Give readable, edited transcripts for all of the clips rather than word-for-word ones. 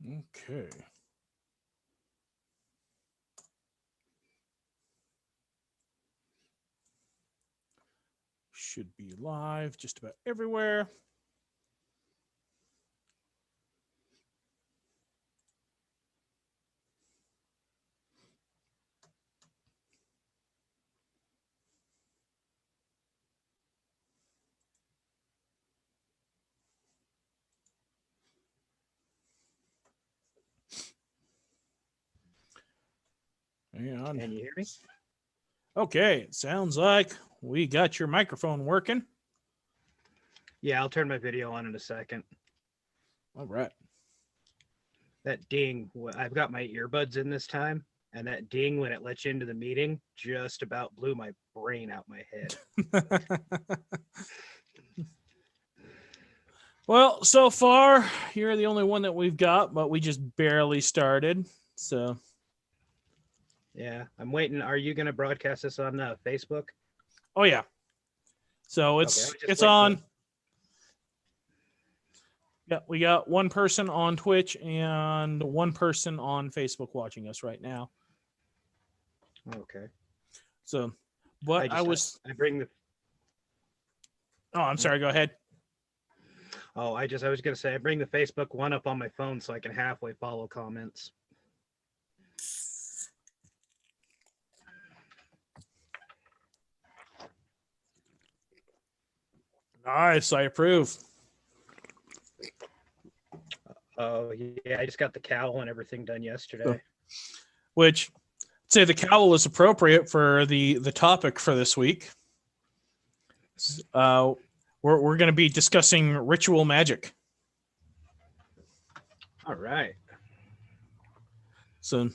Okay. Should be live just about everywhere. And Can you hear me? okay, it sounds like we got your microphone working. Yeah, I'll turn my video on in a second. All right. That ding, I've got my earbuds in this time, and that ding when it lets you into the meeting just about blew my brain out my head. Well, so far, you're the only one that we've got, but we just barely started. So, Yeah, I'm waiting. Are you going to broadcast this on Facebook? oh yeah. So Okay, I it's was just it's waiting on. for- Yeah, we got one person on Twitch and one person on Facebook watching us right now. Okay. So, but I was. I bring the. Oh, I'm sorry. Go ahead. Oh, I was going to say I bring the Facebook one up on my phone so I can halfway follow comments. Nice. I approve. Oh yeah, I just got the cowl and everything done yesterday. Which, I'd say the cowl is appropriate for the topic for this week. We're going to be discussing ritual magic. All right. So,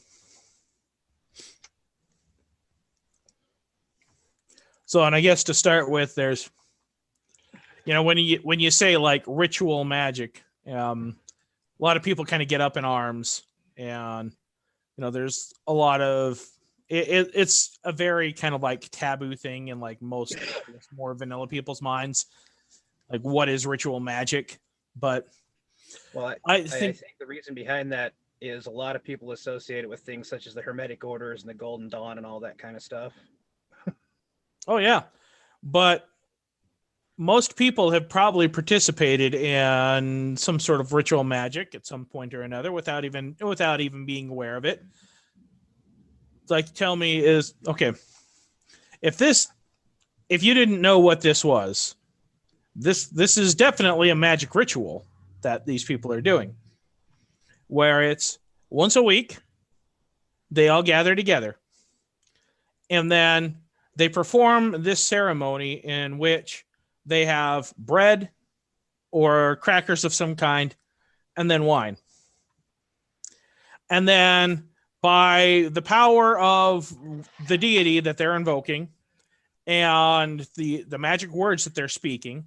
and I guess to start with, there's, when you say like ritual magic, a lot of people kind of get up in arms, and there's a lot of it's a very kind of like taboo thing in like most more vanilla people's minds, like what is ritual magic. But well, I think the reason behind that is a lot of people associate it with things such as the Hermetic Orders and the Golden Dawn and all that kind of stuff. Oh yeah, but most people have probably participated in some sort of ritual magic at some point or another without even being aware of it. It's like, tell me, is okay, if you didn't know what this was, this is definitely a magic ritual that these people are doing, where it's once a week they all gather together and then they perform this ceremony in which they have bread or crackers of some kind and then wine. And then by the power of the deity that they're invoking and the magic words that they're speaking,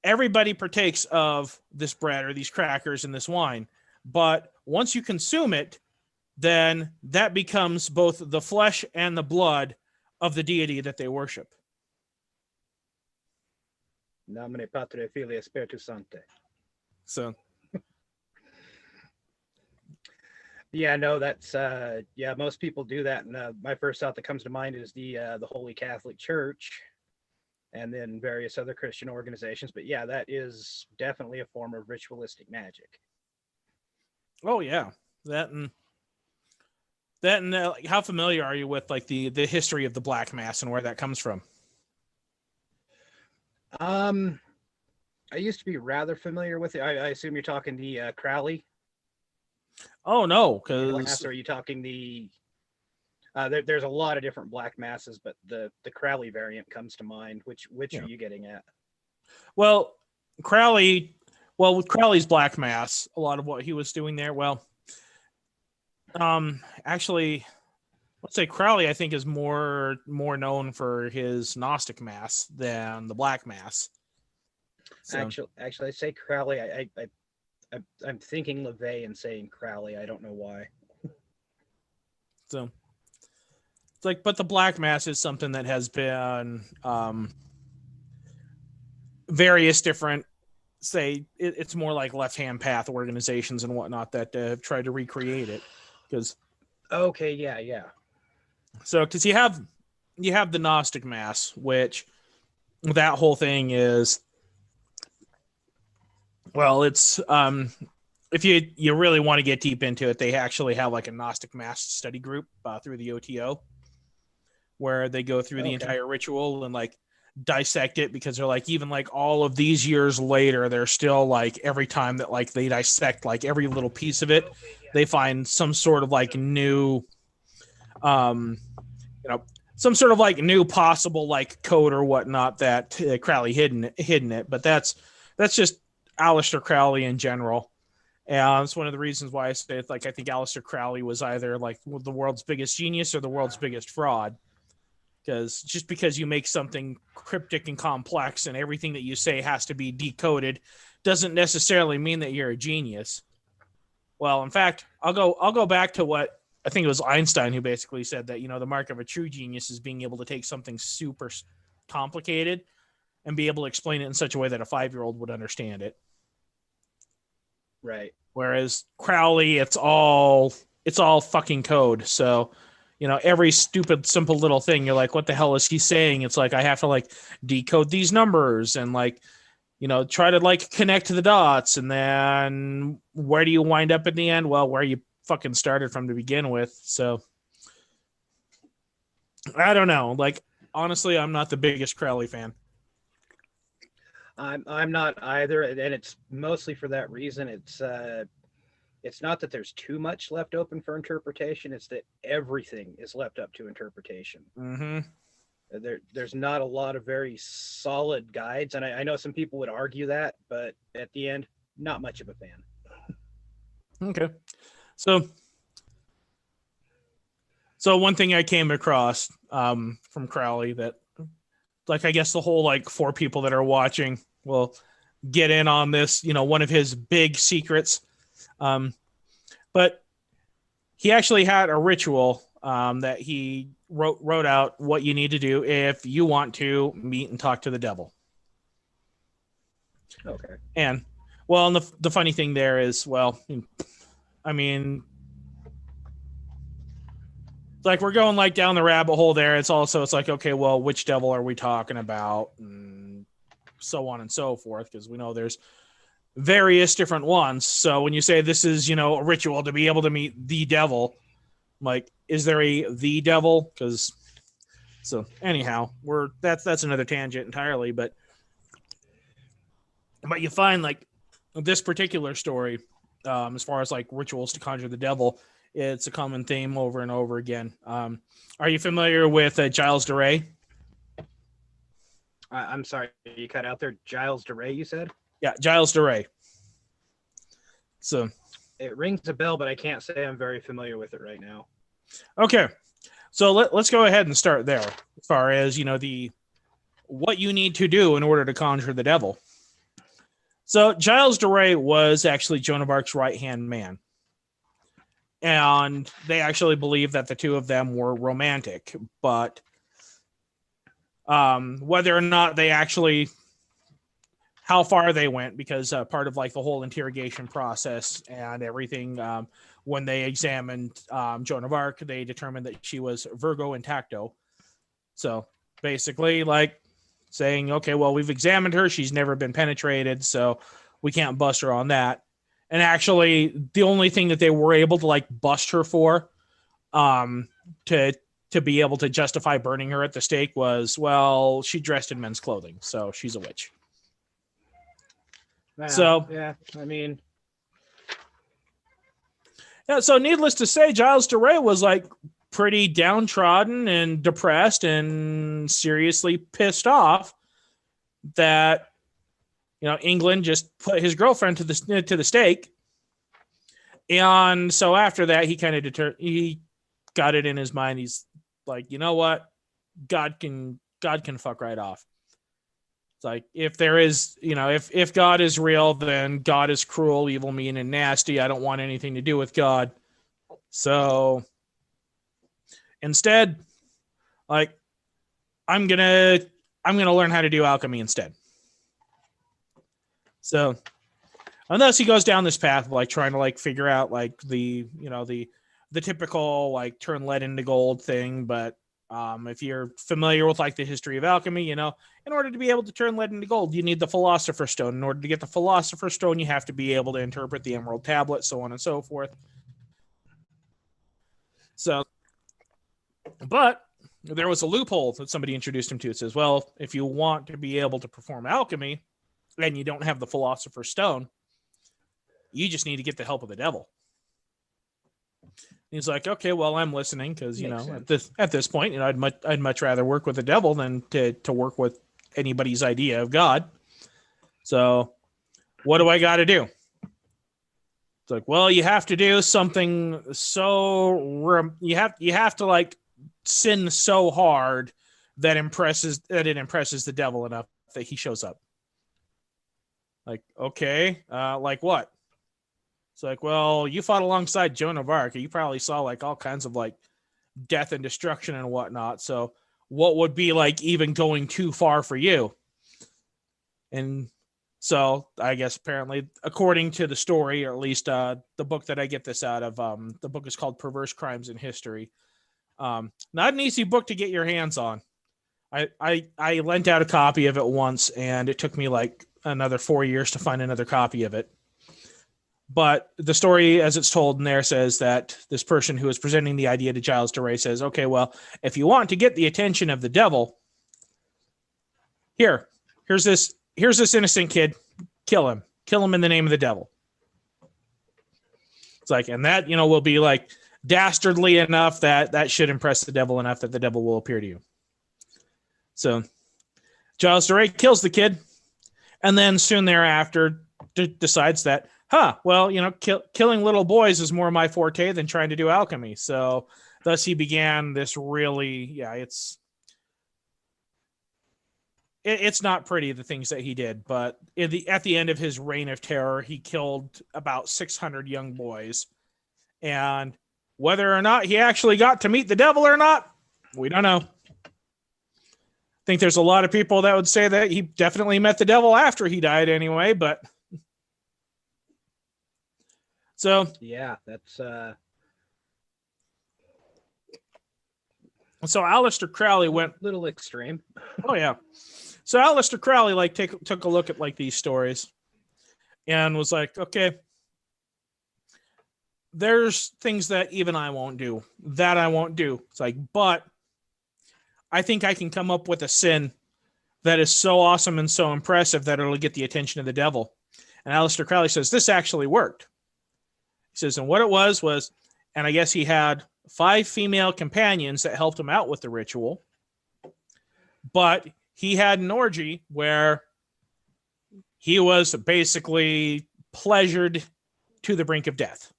everybody partakes of this bread or these crackers and this wine. But once you consume it, then that becomes both the flesh and the blood of the deity that they worship. Nomine Patri Filii Spiritus Sancti. So, yeah, no, that's most people do that. And my first thought that comes to mind is the Holy Catholic Church, and then various other Christian organizations. But yeah, that is definitely a form of ritualistic magic. oh yeah, that and like, how familiar are you with like the history of the Black Mass and where that comes from? I used to be rather familiar with it. I assume you're talking the Crowley. Oh no, because are you talking the? There's a lot of different Black Masses, but the Crowley variant comes to mind. Which yeah. Are you getting at? Well, with Crowley's Black Mass, a lot of what he was doing there, actually, let's say Crowley, I think, is more known for his Gnostic Mass than the Black Mass. So. Actually, I say Crowley. I'm thinking LaVey and saying Crowley. I don't know why. So it's like, but the Black Mass is something that has been various different say it's more like left-hand path organizations and whatnot that have tried to recreate it. Because Okay, yeah. because you have the Gnostic Mass, which that whole thing is, well, it's if you really want to get deep into it, they actually have like a Gnostic Mass study group through the OTO, where they go through the Okay. entire ritual and like dissect it, because they're like, even like all of these years later, they're still like, every time that like they dissect like every little piece of it, they find some sort of like new you know, some sort of like new possible like code or whatnot that Crowley hidden it. But that's just Aleister Crowley in general. And it's one of the reasons why I say it's like, I think Aleister Crowley was either like the world's biggest genius or the world's biggest fraud. Because just because you make something cryptic and complex and everything that you say has to be decoded doesn't necessarily mean that you're a genius. Well, in fact, I'll go back to what I think it was Einstein who basically said that, the mark of a true genius is being able to take something super complicated and be able to explain it in such a way that a 5-year-old would understand it. Right. Whereas Crowley, it's all fucking code. So, every stupid, simple little thing, you're like, what the hell is he saying? It's like, I have to like decode these numbers and like, try to like connect the dots. And then where do you wind up in the end? Well, where you fucking started from to begin with. So I don't know. Like, honestly, I'm not the biggest Crowley fan. I'm not either, and it's mostly for that reason. It's not that there's too much left open for interpretation, it's that everything is left up to interpretation. Mm-hmm. There's not a lot of very solid guides, and I know some people would argue that, but at the end, not much of a fan. Okay. So one thing I came across from Crowley that, like, I guess the whole like 4 people that are watching will get in on this, one of his big secrets. But he actually had a ritual that he wrote out what you need to do if you want to meet and talk to the devil. Okay. And the funny thing there is, well, I mean, like, we're going like down the rabbit hole there. It's like, okay, well, which devil are we talking about? And so on and so forth, because we know there's various different ones. So when you say this is, a ritual to be able to meet the devil, like, is there the devil? Because so anyhow, that's another tangent entirely. But you find like this particular story, as far as like rituals to conjure the devil, it's a common theme over and over again. Are you familiar with Giles de Rais? I'm sorry, you cut out there. Giles de Rais, you said? Yeah, Giles de Rais. So it rings a bell, but I can't say I'm very familiar with it right now. Okay, so let's go ahead and start there. As far as the what you need to do in order to conjure the devil. So Giles de Rais was actually Joan of Arc's right-hand man. And they actually believe that the two of them were romantic, but whether or not they actually, how far they went, because part of like the whole interrogation process and everything, when they examined Joan of Arc, they determined that she was Virgo intacto. So basically, like saying, okay, well, we've examined her, she's never been penetrated, so we can't bust her on that. And actually, the only thing that they were able to like bust her for, to be able to justify burning her at the stake was, well, she dressed in men's clothing, so she's a witch. Wow. So yeah, I mean, yeah. So needless to say, Giles de Rais was like pretty downtrodden and depressed and seriously pissed off that England just put his girlfriend to the stake. And so after that, he kind of he got it in his mind. He's like, you know what? God can fuck right off. It's like, if there is, if God is real, then God is cruel, evil, mean, and nasty. I don't want anything to do with God. So instead, like, I'm gonna learn how to do alchemy instead. So unless he goes down this path of like trying to like figure out like the typical like turn lead into gold thing. But if you're familiar with like the history of alchemy, in order to be able to turn lead into gold, you need the Philosopher's Stone. In order to get the Philosopher's Stone, you have to be able to interpret the Emerald Tablet, so on and so forth. So, but there was a loophole that somebody introduced him to. It says, well, if you want to be able to perform alchemy and you don't have the Philosopher's Stone, you just need to get the help of the devil. He's like, okay, well, I'm listening because at this point, I'd much rather work with the devil than to work with anybody's idea of God. So, what do I got to do? It's like, well, you have to do something you have to like sin so hard that it impresses the devil enough that he shows up. Like, okay, like what? It's like, well, you fought alongside Joan of Arc. You probably saw like all kinds of like death and destruction and whatnot. So what would be like even going too far for you? And so I guess apparently, according to the story, or at least the book that I get this out of, the book is called Perverse Crimes in History. Not an easy book to get your hands on. I lent out a copy of it once, and it took me like another 4 years to find another copy of it. But the story, as it's told in there, says that this person who is presenting the idea to Giles de Rey says, okay, well, if you want to get the attention of the devil, here's this innocent kid, kill him in the name of the devil. It's like, and that, will be like dastardly enough that should impress the devil enough that the devil will appear to you. So Giles de Rey kills the kid, and then soon thereafter decides that, well, killing little boys is more my forte than trying to do alchemy. So thus he began this really, it's not pretty, the things that he did, but at the end of his reign of terror, he killed about 600 young boys. And whether or not he actually got to meet the devil or not, we don't know. I think there's a lot of people that would say that he definitely met the devil after he died anyway, but so yeah, that's so Aleister Crowley went a little extreme. Oh yeah. So Aleister Crowley like took a look at like these stories and was like, okay, there's things that even I won't do. It's like, but I think I can come up with a sin that is so awesome and so impressive that it'll get the attention of the devil. And Aleister Crowley says this actually worked. He says, and what it was, and I guess he had 5 female companions that helped him out with the ritual, but he had an orgy where he was basically pleasured to the brink of death.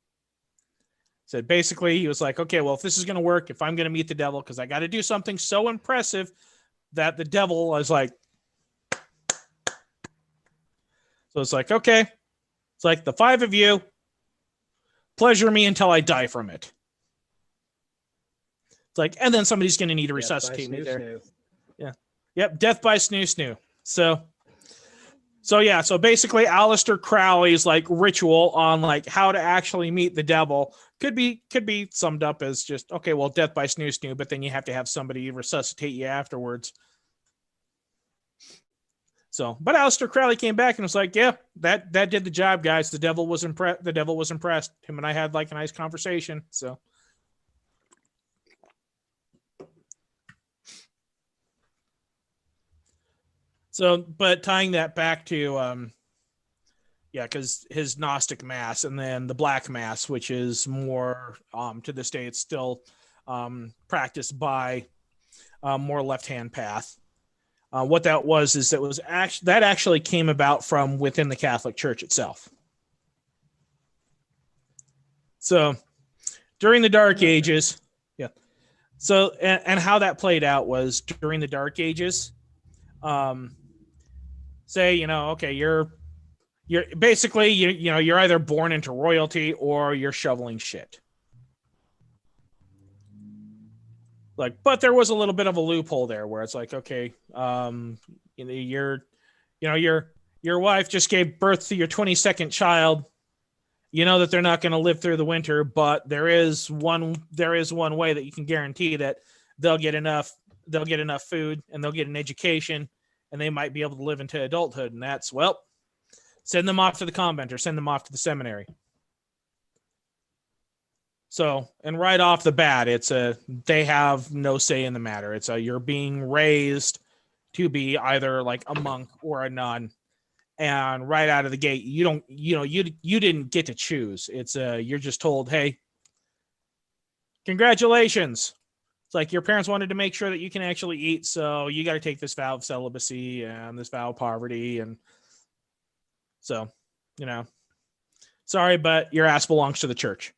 So basically he was like, okay, well, if this is going to work, if I'm going to meet the devil, because I got to do something so impressive that the devil is like, so it's like, okay, it's like the 5 of you pleasure me until I die from it. It's like, and then somebody's going to need to resuscitate me there. Yeah. Yep. Death by snoo. So basically Aleister Crowley's like ritual on like how to actually meet the devil could be summed up as just, okay, well, death by snoo, but then you have to have somebody resuscitate you afterwards. So, but Aleister Crowley came back and was like, yeah, that did the job, guys. The devil was impressed. Him and I had like a nice conversation. So, but tying that back to, because his Gnostic Mass and then the Black Mass, which is more, to this day, it's still practiced by more left-hand path. What that was is that actually came about from within the Catholic Church itself. So during the Dark Ages, yeah. So and how that played out was during the Dark Ages. Say, okay, you're basically you're either born into royalty or you're shoveling shit. Like, but there was a little bit of a loophole there where it's like, okay, you're Your wife just gave birth to your 22nd child. You know that they're not going to live through the winter, but there is one way that you can guarantee that they'll get enough food, and they'll get an education, and they might be able to live into adulthood. And that's, well, send them off to the convent or send them off to the seminary. So, and right off the bat, they have no say in the matter. You're being raised to be either like a monk or a nun. And right out of the gate, you didn't get to choose. You're just told, hey, congratulations. It's like your parents wanted to make sure that you can actually eat, so you got to take this vow of celibacy and this vow of poverty. And so, sorry, but your ass belongs to the church.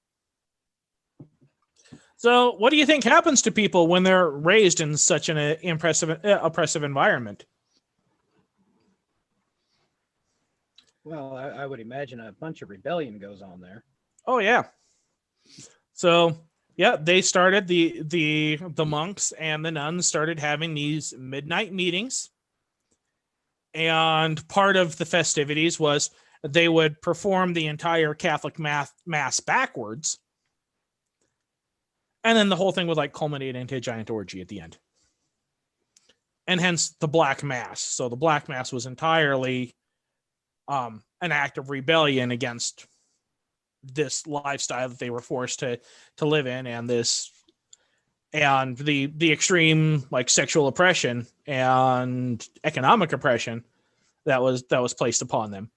So what do you think happens to people when they're raised in such an oppressive environment? Well, I would imagine a bunch of rebellion goes on there. Oh, yeah. So, yeah, they started the monks and the nuns started having these midnight meetings. And part of the festivities was they would perform the entire Catholic mass backwards. And then the whole thing would like culminate into a giant orgy at the end. And hence the Black Mass. So the Black Mass was entirely an act of rebellion against this lifestyle that they were forced to live in, and the extreme like sexual oppression and economic oppression that was placed upon them.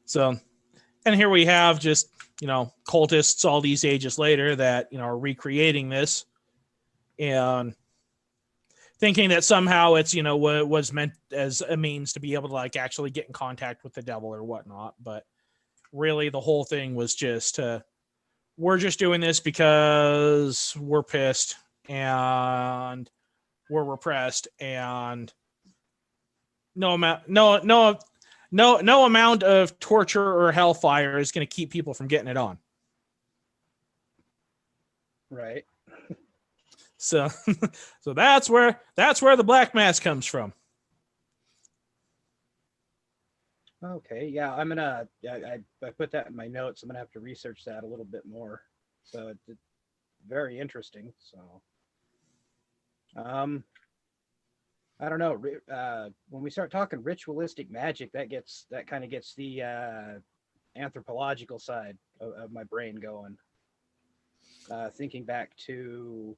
So, and here we have just, cultists all these ages later that, are recreating this and thinking that somehow it's, was meant as a means to be able to like actually get in contact with the devil or whatnot. But really the whole thing was just, we're just doing this because we're pissed and we're repressed, and no amount of torture or hellfire is going to keep people from getting it on. Right. So that's where the Black Mass comes from. Okay. Yeah. I'm going to, I put that in my notes. I'm going to have to research that a little bit more. So it's very interesting. So, I don't know. When we start talking ritualistic magic, that kind of gets the anthropological side of my brain going. Thinking back to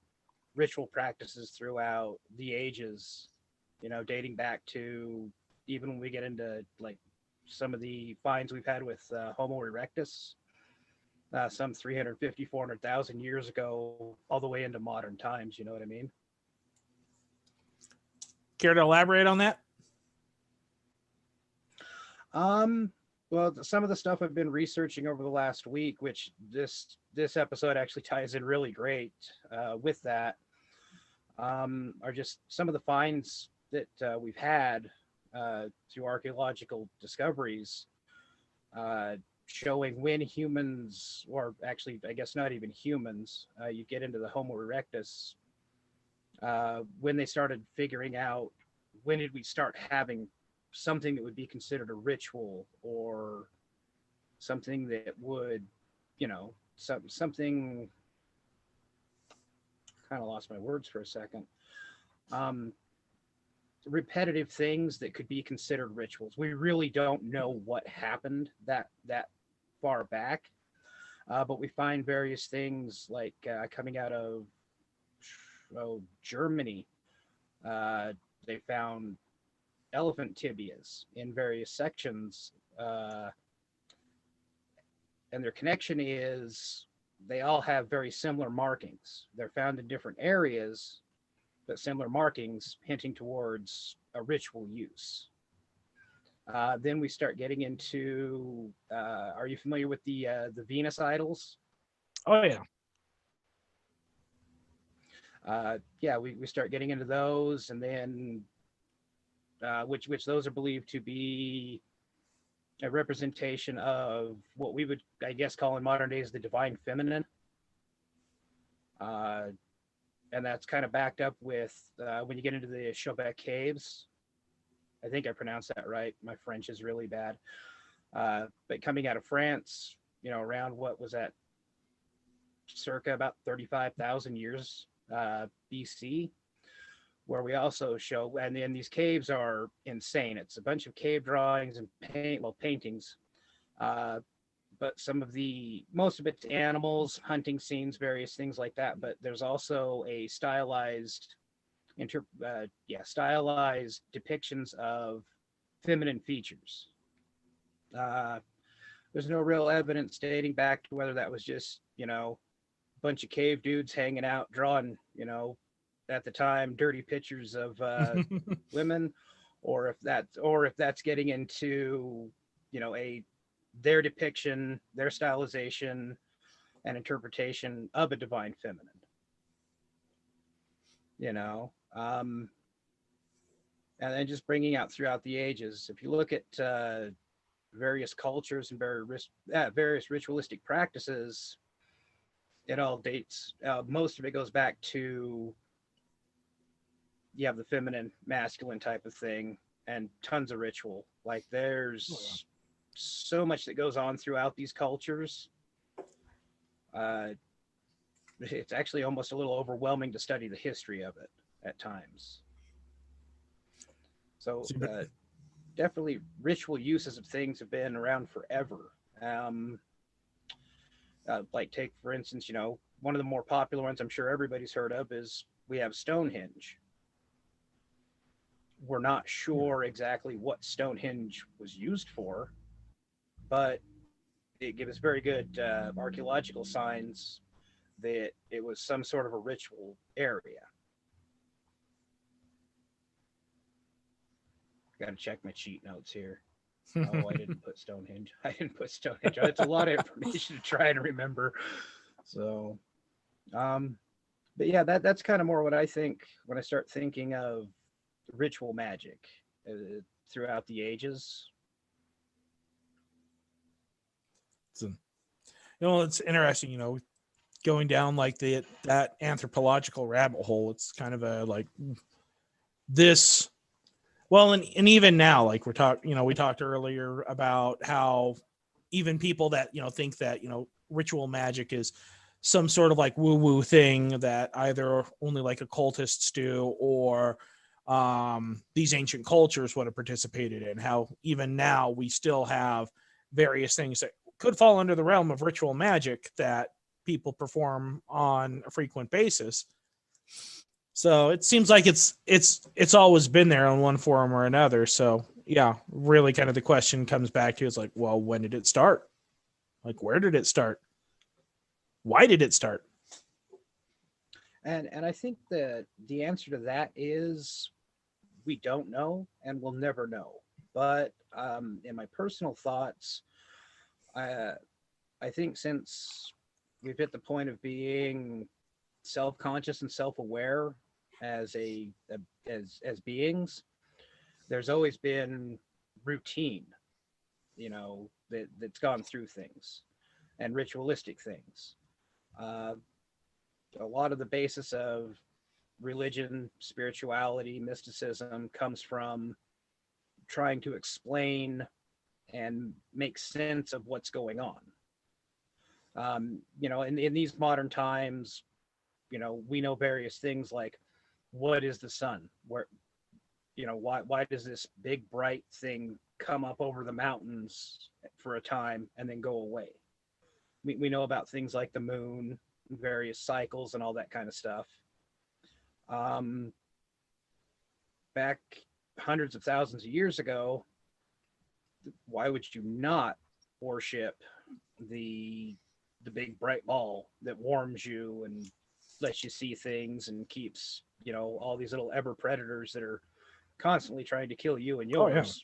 ritual practices throughout the ages, dating back to even when we get into like some of the finds we've had with Homo erectus, some 350, 400,000 years ago, all the way into modern times. You know what I mean? Care to elaborate on that? Well, some of the stuff I've been researching over the last week, which this episode actually ties in really great with that, are just some of the finds that we've had through archaeological discoveries showing when humans, or actually, I guess not even humans, you get into the Homo erectus, when they started figuring out when did we start having something that would be considered a ritual, or something that would, something, kind of lost my words for a second, repetitive things that could be considered rituals. We really don't know what happened that far back, but we find various things like coming out of Germany. They found elephant tibias in various sections, and their connection is they all have very similar markings. They're found in different areas, but similar markings hinting towards a ritual use. Then we start getting into, are you familiar with the Venus idols? Oh, yeah. Yeah, we start getting into those, and then which those are believed to be a representation of what we would, I guess, call in modern days the divine feminine. and that's kind of backed up with when you get into the Chauvet Caves. I think I pronounced that right. My French is really bad. But coming out of France, around what was that, circa about 35,000 years BC, where we also show, and then these caves are insane. It's a bunch of cave drawings and paintings. But most of it's animals, hunting scenes, various things like that. But there's also a stylized stylized depictions of feminine features. There's no real evidence dating back to whether that was just, a bunch of cave dudes hanging out, drawing, at the time, dirty pictures of women, or if that's getting into, their depiction, their stylization and interpretation of a divine feminine. And then just bringing out throughout the ages. If you look at various cultures and various ritualistic practices, it all dates. Most of it goes back to you have the feminine, masculine type of thing, and tons of ritual. Like there's so much that goes on throughout these cultures. It's actually almost a little overwhelming to study the history of it at times. So definitely ritual uses of things have been around forever. Like take, for instance, one of the more popular ones I'm sure everybody's heard of is we have Stonehenge. We're not sure exactly what Stonehenge was used for, but it gives very good archaeological signs that it was some sort of a ritual area. Got to check my cheat notes here. Oh, I didn't put Stonehenge. It's a lot of information to try and remember. So, but yeah, that's kind of more what I think when I start thinking of ritual magic throughout the ages. It's interesting, going down like that anthropological rabbit hole. It's kind of a like this. Well, and even now, like we talked earlier about how even people that, think that, ritual magic is some sort of like woo-woo thing that either only like occultists do or these ancient cultures would have participated in. How even now we still have various things that could fall under the realm of ritual magic that people perform on a frequent basis. So it seems like it's always been there in one form or another. So yeah, really kind of the question comes back to is like, well, when did it start? Like, where did it start? Why did it start? And I think that the answer to that is we don't know and we'll never know. But in my personal thoughts, I think since we've hit the point of being self-conscious and self-aware as beings, there's always been routine, that's gone through things and ritualistic things. A lot of the basis of religion, spirituality, mysticism comes from trying to explain and make sense of what's going on. In these modern times, we know various things like what is the sun? Where, why does this big bright thing come up over the mountains for a time and then go away? We know about things like the moon, various cycles and all that kind of stuff. Back hundreds of thousands of years ago, why would you not worship the big bright ball that warms you and lets you see things and keeps, all these little ever predators that are constantly trying to kill you and yours.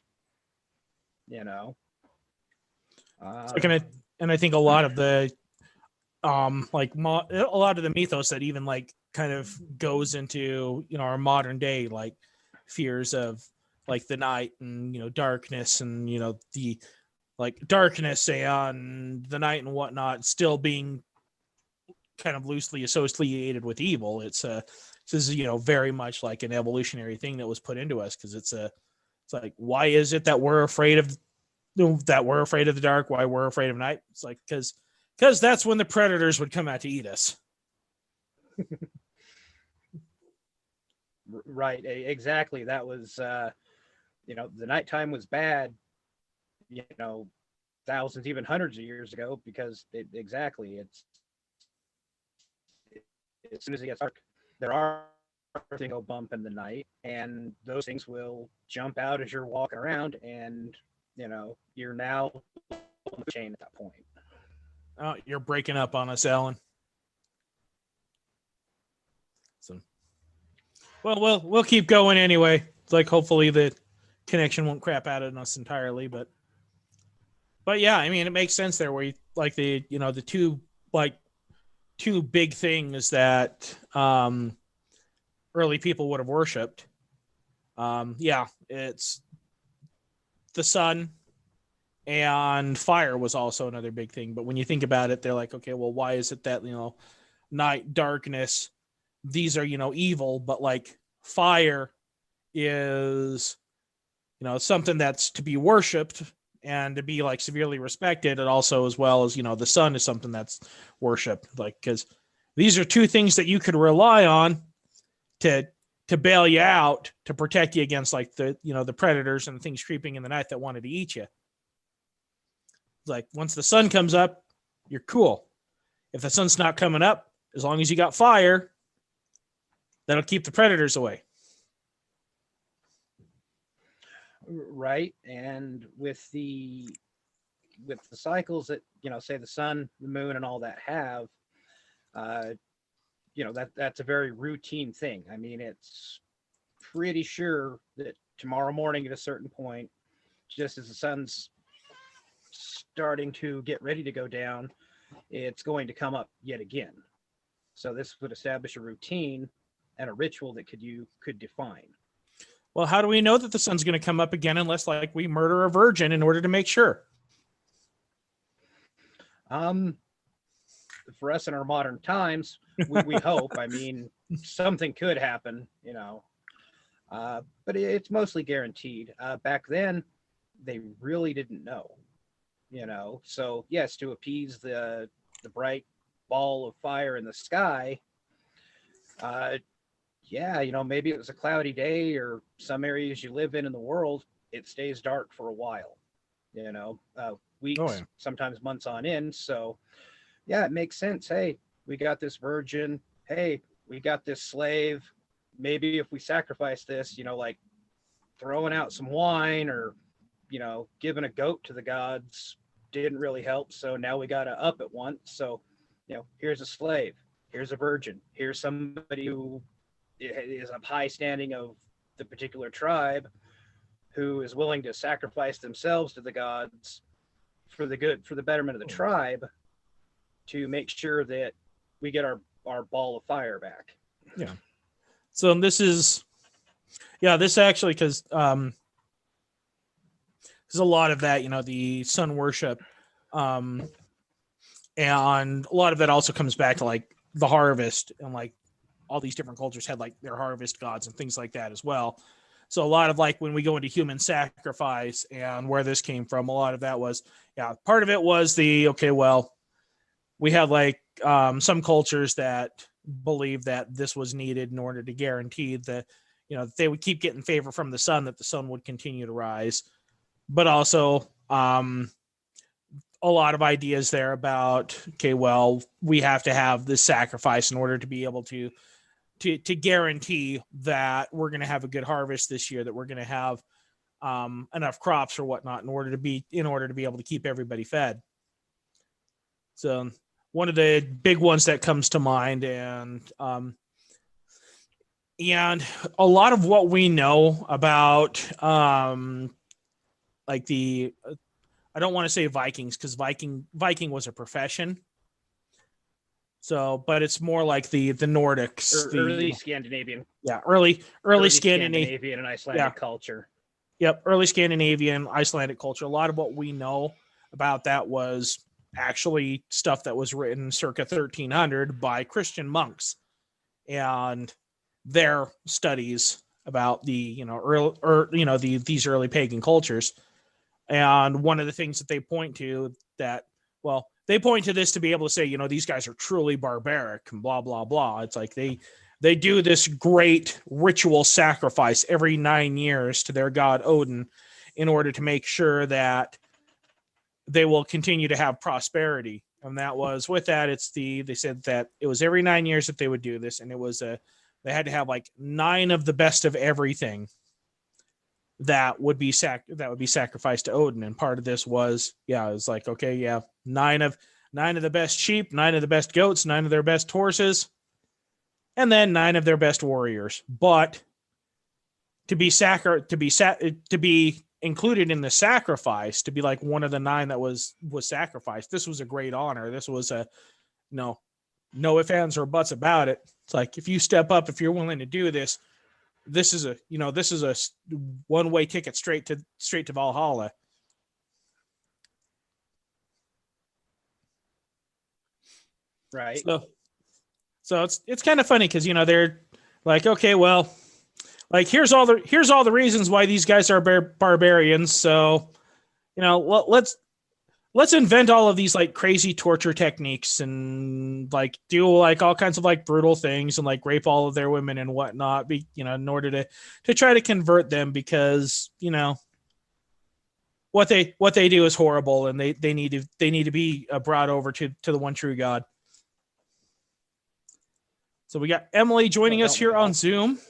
And I think a lot of the a lot of the mythos that even like kind of goes into our modern day like fears of like the night and darkness and the like darkness and the night and whatnot still being kind of loosely associated with evil. This is, you know, very much like an evolutionary thing that was put into us, because it's like, why is it that we're afraid of the dark? Why we're afraid of night? It's like, because that's when the predators would come out to eat us. Right, exactly. That was, you know, the nighttime was bad, you know, thousands, even hundreds of years ago, because exactly, it's as soon as it gets dark, there are things go bump in the night, and those things will jump out as you're walking around, and you know, you're now on the chain at that point. Oh, you're breaking up on us, Alan. So, well, we'll keep going anyway. It's like, hopefully the connection won't crap out on us entirely, but yeah, I mean, it makes sense there, where you, like, the, you know, the two big things that early people would have worshipped. Yeah, it's the sun, and fire was also another big thing. But when you think about it, they're like, okay, well, why is it that, you know, night, darkness, these are, you know, evil, but like fire is, you know, something that's to be worshipped and to be like severely respected. And also, as well as, you know, the sun is something that's worshipped, like, because these are two things that you could rely on to bail you out, to protect you against, like, the, you know, the predators and things creeping in the night that wanted to eat you. Like, once the sun comes up, you're cool. If the sun's not coming up, as long as you got fire, that'll keep the predators away. Right. And with the cycles that, you know, say the sun, the moon, and all that have, you know, that's a very routine thing. I mean, it's pretty sure that tomorrow morning at a certain point, just as the sun's starting to get ready to go down, it's going to come up yet again. So this would establish a routine and a ritual that you could define. Well, how do we know that the sun's going to come up again unless, like, we murder a virgin in order to make sure? For us in our modern times, we hope. I mean, something could happen, you know, but it's mostly guaranteed. Back then, they really didn't know, you know. So yes, to appease the bright ball of fire in the sky, yeah, you know, maybe it was a cloudy day, or some areas you live in the world, it stays dark for a while, you know, weeks, sometimes months on end. So yeah, it makes sense. Hey, we got this virgin. Hey, we got this slave. Maybe if we sacrifice this, you know, like throwing out some wine, or, you know, giving a goat to the gods didn't really help. So now we got to up it once. So, you know, here's a slave. Here's a virgin. Here's somebody who is of high standing of the particular tribe, who is willing to sacrifice themselves to the gods for the betterment of the tribe, to make sure that we get our ball of fire back. Yeah. So this actually, because there's a lot of that, you know, the sun worship, and a lot of that also comes back to, like, the harvest, and, like, all these different cultures had, like, their harvest gods and things like that as well. So a lot of, like, when we go into human sacrifice and where this came from, a lot of that was, part of it was okay, well, we had, like, some cultures that believed that this was needed in order to guarantee that, you know, that they would keep getting favor from the sun, that the sun would continue to rise. But also, a lot of ideas there about, okay, well, we have to have this sacrifice in order to be able to guarantee that we're going to have a good harvest this year, that we're going to have enough crops or whatnot in order to be able to keep everybody fed. So one of the big ones that comes to mind, and a lot of what we know about, like, the, I don't want to say Vikings, because Viking was a profession. So, but it's more like the Nordics, early Scandinavian. Yeah, early Scandinavian and Icelandic culture. Yep, early Scandinavian, Icelandic culture. A lot of what we know about that was actually stuff that was written circa 1300 by Christian monks and their studies about the these early pagan cultures. And one of the things that they point to they point to this to be able to say, these guys are truly barbaric and blah blah blah. It's like they do this great ritual sacrifice every 9 years to their god Odin in order to make sure that they will continue to have prosperity. And that was with that, they said that it was every 9 years that they would do this, and it was they had to have like 9 of the best of everything that would be sacrificed to Odin. And part of this was, it was like, okay, 9 of the best sheep, 9 of the best goats, 9 of their best horses, and then 9 of their best warriors. But to be included in the sacrifice, to be like one of the 9 that was sacrificed, this was a great honor. This was no ifs, ands, or buts about it. It's like, if you step up, if you're willing to do this, this is a one-way ticket straight to Valhalla. Right. So it's kind of funny because they're like, okay, well, like here's all the reasons why these guys are barbarians. So let's invent all of these like crazy torture techniques and like do like all kinds of like brutal things and like rape all of their women and whatnot, in order to try to convert them, because what they do is horrible, and they need to be brought over to the one true God. So we got Emily joining us here on Zoom.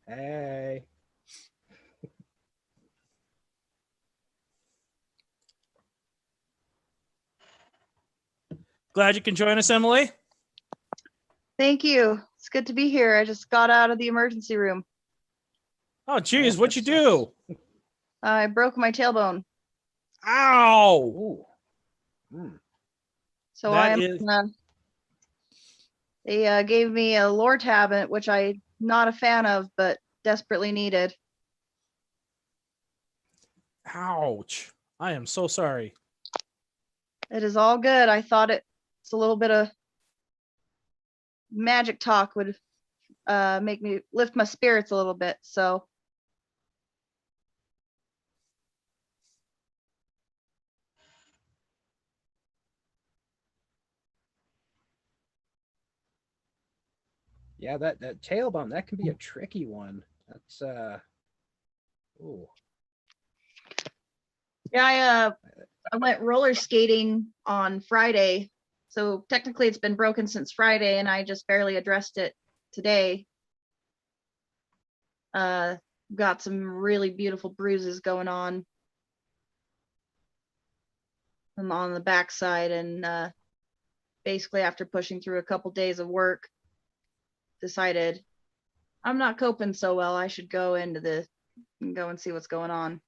Hey. Glad you can join us, Emily. Thank you. It's good to be here. I just got out of the emergency room. Oh, geez, what'd you do? I broke my tailbone. Ow! So they gave me a Lortab, which I'm not a fan of, but desperately needed. Ouch. I am so sorry. It is all good. I thought it's a little bit of magic talk would make me lift my spirits a little bit. So yeah, that tailbone, that can be a tricky one. That's ooh. Yeah, I went roller skating on Friday. So technically it's been broken since Friday, and I just barely addressed it today. Got some really beautiful bruises going on the backside, and basically after pushing through a couple days of work, decided I'm not coping so well. I should go and see what's going on.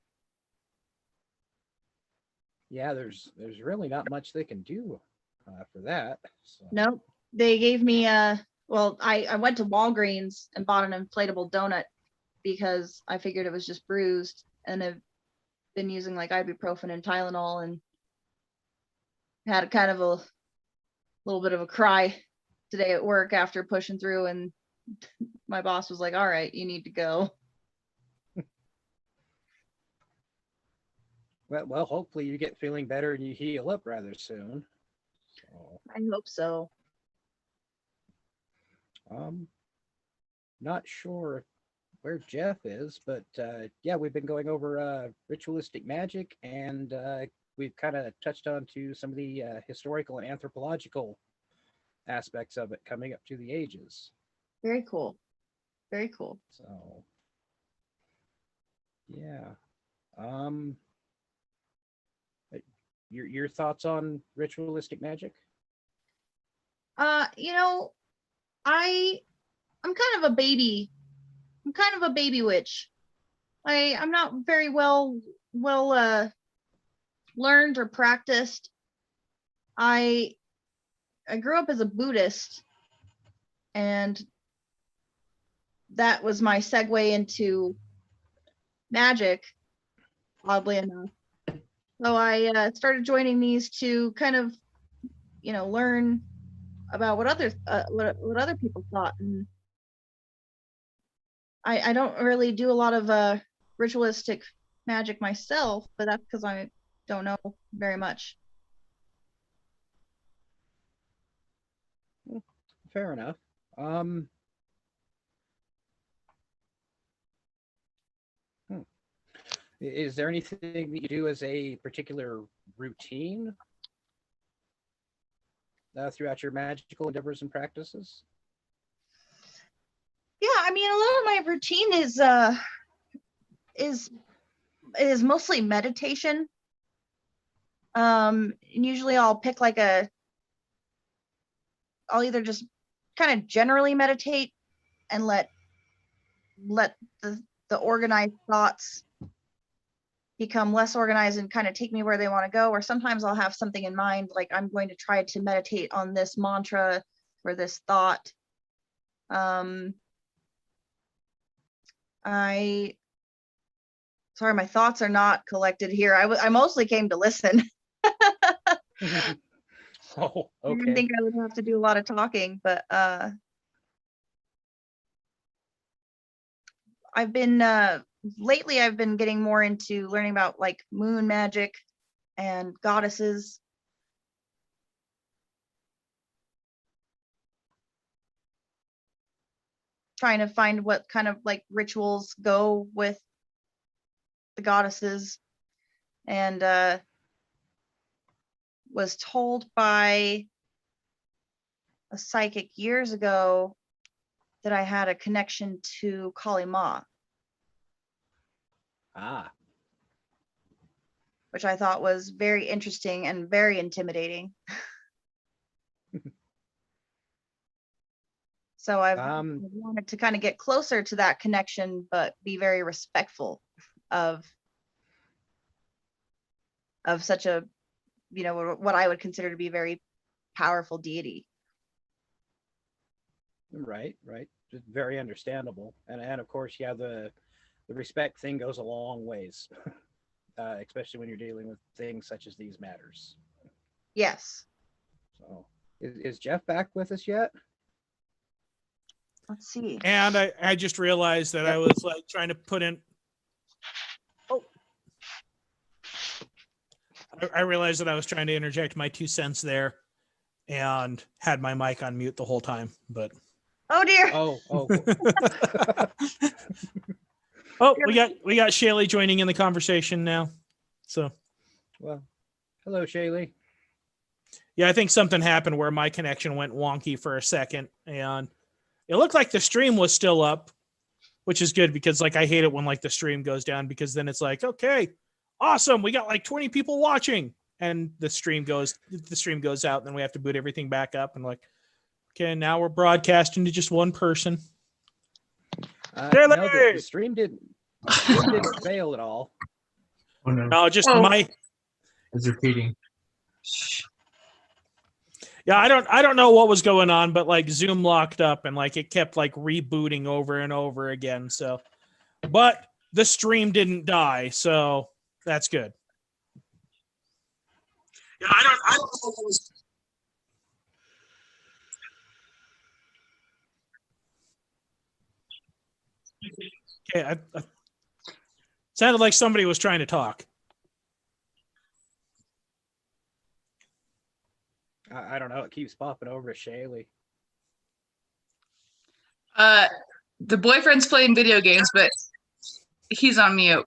Yeah, there's really not much they can do for that. So. Nope. They gave me I went to Walgreens and bought an inflatable donut because I figured it was just bruised, and I've been using like ibuprofen and Tylenol, and had kind of a little bit of a cry today at work after pushing through, and my boss was like, all right, you need to go. Well, hopefully you get feeling better and you heal up rather soon. So, I hope so. Not sure where Jeff is, but yeah, we've been going over ritualistic magic, and we've kind of touched on to some of the historical and anthropological aspects of it coming up to the ages. Very cool. Very cool. So, yeah. Your thoughts on ritualistic magic? I'm kind of a baby. I'm kind of a baby witch. I'm not very well learned or practiced. I grew up as a Buddhist, and that was my segue into magic. oddly enough. So I started joining these to kind of, learn about what other people thought. And I don't really do a lot of ritualistic magic myself, but that's because I don't know very much. Fair enough. Is there anything that you do as a particular routine throughout your magical endeavors and practices? Yeah, I mean, a lot of my routine is mostly meditation. And usually I'll pick I'll either just kind of generally meditate and let the organized thoughts become less organized and kind of take me where they want to go. Or sometimes I'll have something in mind, like I'm going to try to meditate on this mantra or this thought. Sorry, my thoughts are not collected here. I mostly came to listen. Oh, I didn't okay. think I would have to do a lot of talking, but lately I've been getting more into learning about like moon magic and goddesses. Trying to find what kind of like rituals go with the goddesses, and was told by a psychic years ago that I had a connection to Kali Ma, which I thought was very interesting and very intimidating. So I've wanted to kind of get closer to that connection, but be very respectful of such a, what I would consider to be very powerful deity. Right. Just very understandable. And of course, yeah, the respect thing goes a long ways, especially when you're dealing with things such as these matters. Yes. So is Jeff back with us yet? Let's see. And I just realized that I was like trying to put in. Oh. I realized that I was trying to interject my 2 cents there and had my mic on mute the whole time, but. Oh dear. Oh. Oh, we got Shaylee joining in the conversation now. So. Well, hello, Shaylee. Yeah, I think something happened where my connection went wonky for a second, and it looked like the stream was still up, which is good because like I hate it when like the stream goes down, because then it's like, okay, awesome, we got like 20 people watching, and the stream goes out, and then we have to boot everything back up, and like, okay, now we're broadcasting to just one person. No, the stream didn't fail at all. Oh no. No, just my. It's repeating. Yeah, I don't know what was going on, but like Zoom locked up and like it kept like rebooting over and over again. So, but the stream didn't die, so that's good. Yeah, I don't know what was. Okay, I sounded like somebody was trying to talk. I don't know. It keeps popping over to Shaylee. The boyfriend's playing video games, but he's on mute.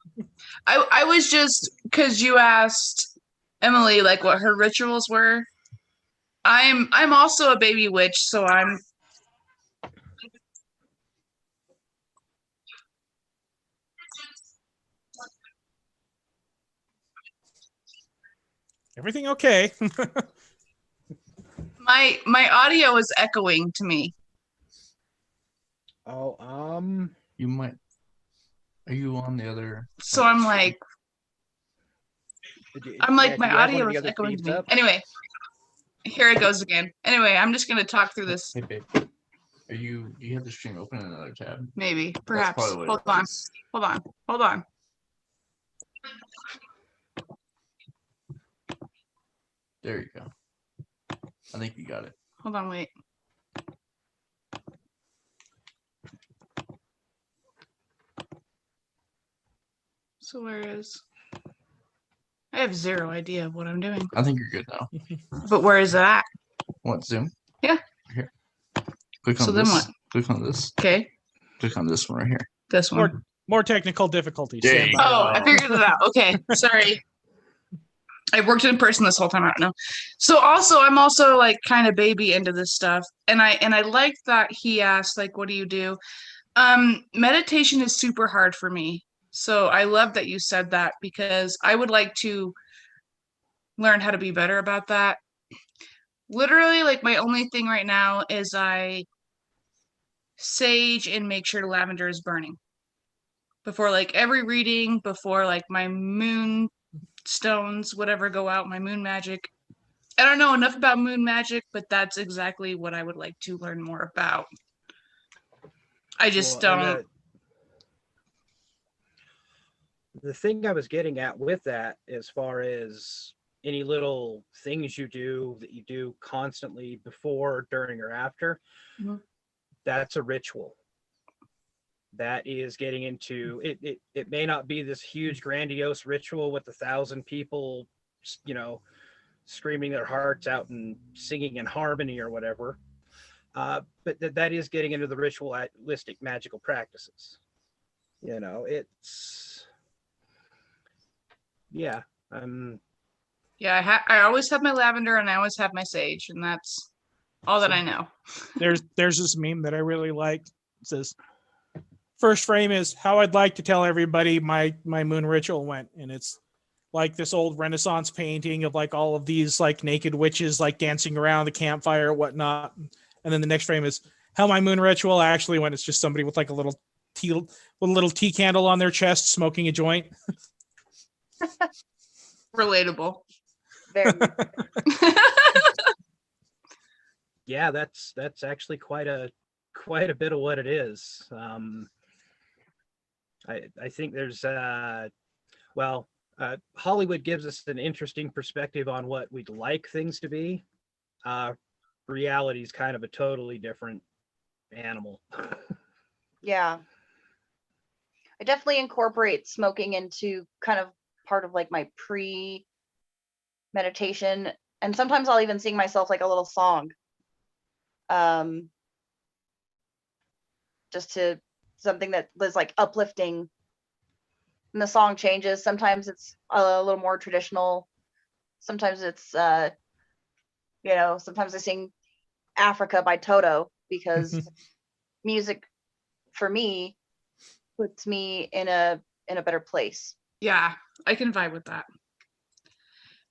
I was just, because you asked Emily like what her rituals were. I'm also a baby witch, so I'm. Everything okay? My audio is echoing to me. Oh, You might. Are you on the other? So I'm like, my audio is echoing to me. Anyway, here it goes again. Anyway, I'm just gonna talk through this. Hey babe, do you have the stream open in another tab? Maybe, perhaps. probably what Hold it on. is. Hold on. There you go. I think you got it. Hold on, wait. So where is? I have zero idea of what I'm doing. I think you're good now. But where is it at? Want Zoom? Yeah. Here. Click on So then this. what? Click on this. Okay, Click on this one right here. this one. More technical difficulties. There Stand you by. Oh, I figured it out. Okay, sorry. I worked in person this whole time. I don't know. So also, I'm also like kind of baby into this stuff, and I like that he asked like, "What do you do?" Meditation is super hard for me. So I love that you said that because I would like to learn how to be better about that. Literally, like my only thing right now is I sage and make sure lavender is burning before like every reading, before like my moon stones, whatever go out, my moon magic. I don't know enough about moon magic, but that's exactly what I would like to learn more about. I just Well, and, don't. the thing I was getting at with that, as far as any little things you do that you do constantly before, during, or after, Mhm. that's a ritual. That is getting into it. It may not be this huge, grandiose ritual with 1,000 people, you know, screaming their hearts out and singing in harmony or whatever. But that is getting into the ritualistic magical practices. You know, it's yeah. Yeah, I always have my lavender and I always have my sage, and that's all that I know. There's this meme that I really like. It says, first frame is how I'd like to tell everybody my moon ritual went, and it's like this old Renaissance painting of like all of these like naked witches like dancing around the campfire or whatnot. And then the next frame is how my moon ritual actually went. It's just somebody with like a little tea candle on their chest smoking a joint. Relatable. Very. Yeah, that's actually quite a bit of what it is. I think there's Hollywood gives us an interesting perspective on what we'd like things to be. Reality is kind of a totally different animal. Yeah. I definitely incorporate smoking into kind of part of like my pre-meditation. And sometimes I'll even sing myself like a little song. Just to something that was like uplifting. And the song changes. Sometimes it's a little more traditional. Sometimes it's sometimes I sing Africa by Toto because music for me puts me in a better place. Yeah, I can vibe with that.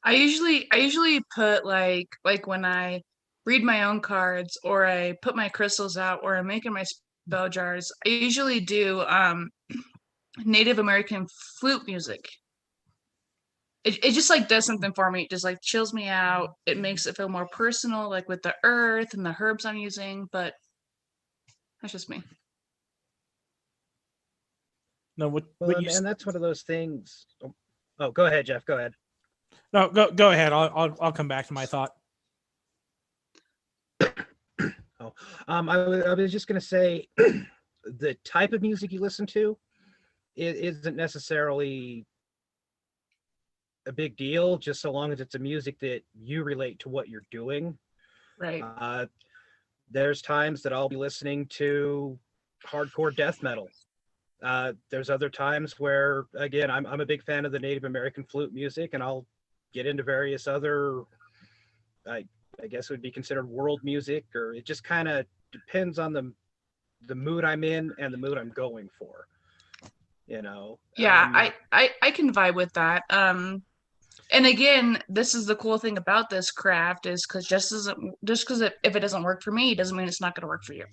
I usually put like when I read my own cards or I put my crystals out or I'm making my spell jars, I usually do Native American flute music. It just like does something for me. It just like chills me out. It makes it feel more personal, like with the earth and the herbs I'm using, but that's just me. No, And that's one of those things. Oh, go ahead, Jeff. Go ahead. No, go ahead. I'll come back to my thought. I was just going to say the type of music you listen to isn't necessarily a big deal, just so long as it's a music that you relate to what you're doing. Right. There's times that I'll be listening to hardcore death metal. There's other times where, again, I'm a big fan of the Native American flute music, and I'll get into various other, I guess it would be considered world music, or it just kind of depends on the mood I'm in and the mood I'm going for. You know. Yeah, I can vibe with that. And again, this is the cool thing about this craft is because if it doesn't work for me, it doesn't mean it's not going to work for you.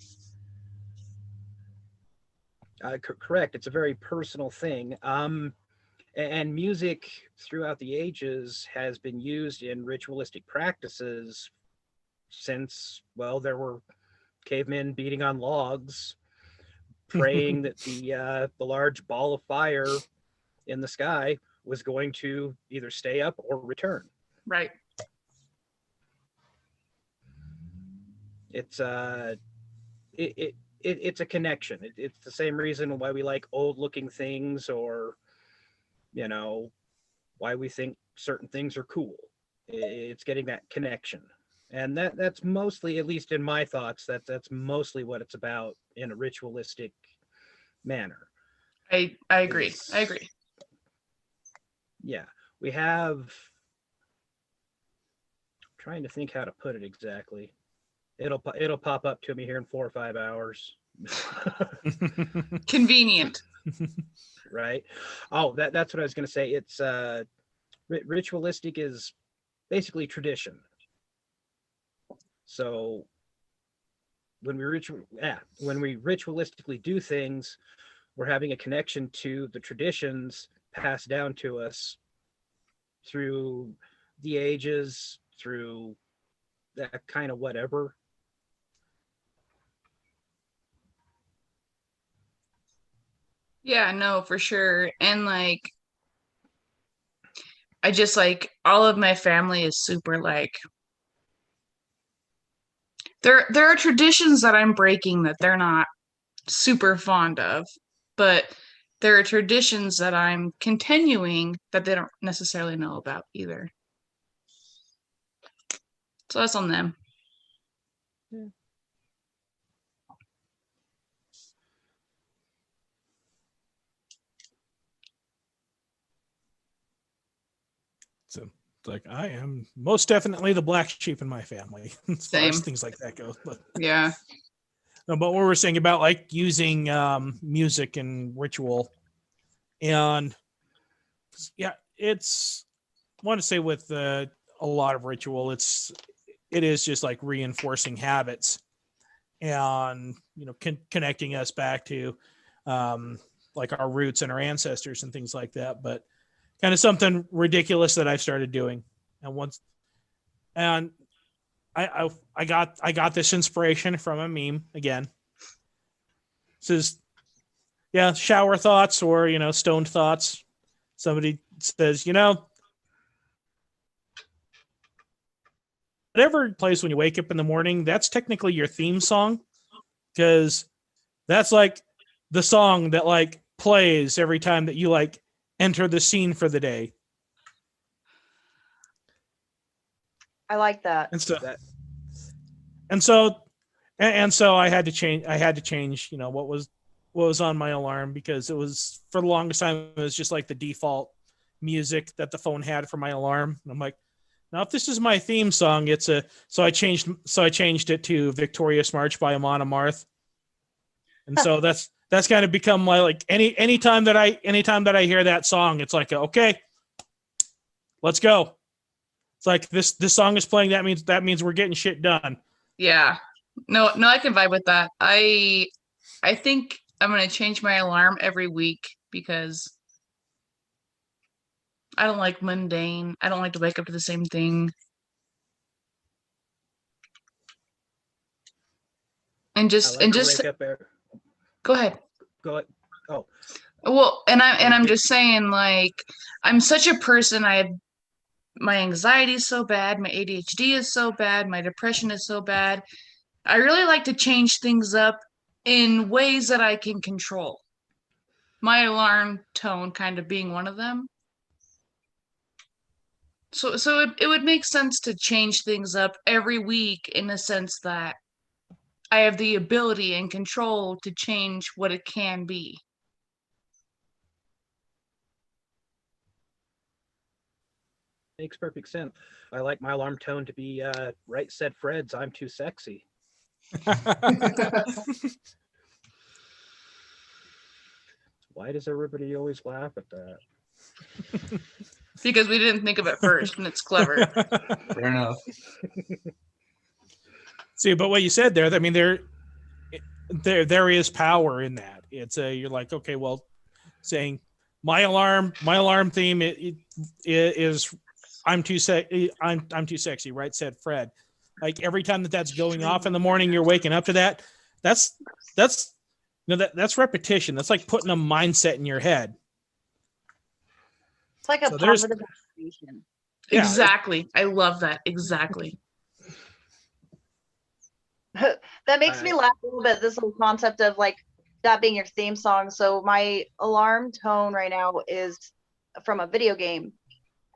Correct. It's a very personal thing. And music throughout the ages has been used in ritualistic practices since, well, there were cavemen beating on logs, praying that the large ball of fire in the sky was going to either stay up or return. Right. It's it's a connection. It's the same reason why we like old looking things, or you know, why we think certain things are cool. It's getting that connection. And that's mostly, at least in my thoughts, that's mostly what it's about in a ritualistic manner. I agree. Is- I agree. Yeah, we have. I'm trying to think how to put it exactly. It'll pop up to me here in 4 or 5 hours. Convenient. Right. Oh, that's what I was going to say. It's ritualistic is basically tradition. So when we ritualistically do things, we're having a connection to the traditions passed down to us through the ages, through that kind of whatever. Yeah, no, for sure. And like I just like all of my family is super like there are traditions that I'm breaking that they're not super fond of, but there are traditions that I'm continuing that they don't necessarily know about either. So that's on them. So it's like I am most definitely the black sheep in my family as far as Same. things like that go. But Yeah. no, but what we're saying about like using music and ritual, and yeah, it's I want to say with a lot of ritual, it is just like reinforcing habits, and connecting us back to like our roots and our ancestors and things like that. But kind of something ridiculous that I've started doing, and I got this inspiration from a meme again. It says, yeah, shower thoughts or stoned thoughts. Somebody says, whatever plays when you wake up in the morning, that's technically your theme song, because that's like the song that like plays every time that you like enter the scene for the day. I like that. And so, That and so I had to change, what was on my alarm, because it was, for the longest time, it was just like the default music that the phone had for my alarm. And I'm like, now if this is my theme song, so I changed it to Victorious March by Amon Amarth. And so that's kind of become my, like, anytime that I hear that song, it's like, okay, let's go. It's like this song is playing. That means we're getting shit done. Yeah. No, I can vibe with that. I think I'm gonna change my alarm every week because I don't like mundane. I don't like to wake up to the same thing. And I just like to wake up there. go ahead. Go ahead. Oh, Well, and I'm Okay. just saying, like, I'm such a person. My anxiety is so bad, my ADHD is so bad, my depression is so bad. I really like to change things up in ways that I can control. My alarm tone kind of being one of them. So it would make sense to change things up every week in the sense that I have the ability and control to change what it can be. makes perfect sense. I like my alarm tone to be right said Fred's "I'm too sexy." Why does everybody always laugh at that? Because we didn't think of it first, and it's clever. Fair enough. See, but what you said there, I mean, there is power in that. It's you're like, okay, well, saying my alarm theme it is I'm too sexy, right? Said Fred. Like every time that's going off in the morning, you're waking up to that. That's that's repetition. That's like putting a mindset in your head. It's like a So there's- positive affirmation. Yeah. Exactly. I love that. Exactly. That makes me laugh a little bit. This whole concept of like that being your theme song. So my alarm tone right now is from a video game,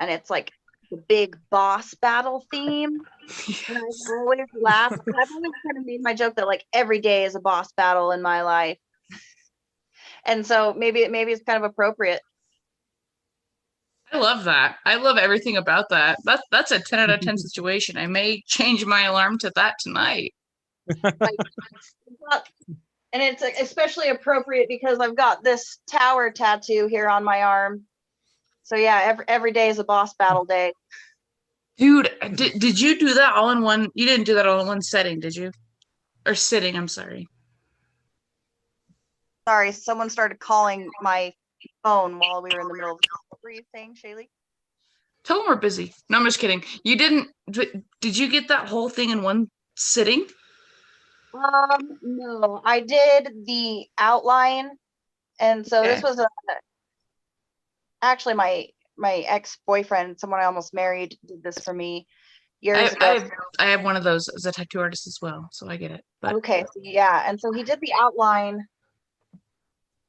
and it's like the big boss battle theme. And I always laugh. I've always kind of made my joke that like every day is a boss battle in my life, and so maybe it's kind of appropriate. I love that. I love everything about that. That's a 10 out of 10 situation. I may change my alarm to that tonight. Like, and it's especially appropriate because I've got this tower tattoo here on my arm. So yeah, every day is a boss battle day. Dude, did you do that all in one? You didn't do that all in one setting, did you? Or sitting, I'm sorry. Sorry, someone started calling my phone while we were in the middle of. What were you saying, Shaylee? Tell them we're busy. No, I'm just kidding. You didn't. Did you get that whole thing in one sitting? No, I did the outline, and so this was actually my ex-boyfriend, someone I almost married, did this for me years ago. I have one of those as a tattoo artist as well, so I get it. But okay, so yeah, and so he did the outline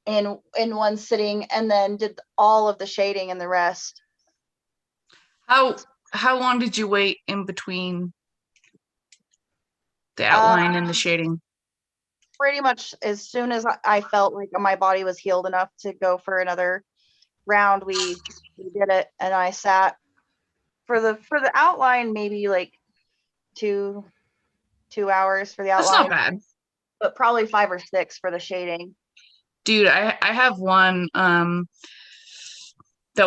in one sitting, and then did all of the shading and the rest. How long did you wait in between the outline and the shading? Pretty much as soon as I felt like my body was healed enough to go for another round, we did it, and I sat for the outline maybe like two hours for the outline. That's not bad. But probably 5 or 6 for the shading. Dude, I have one that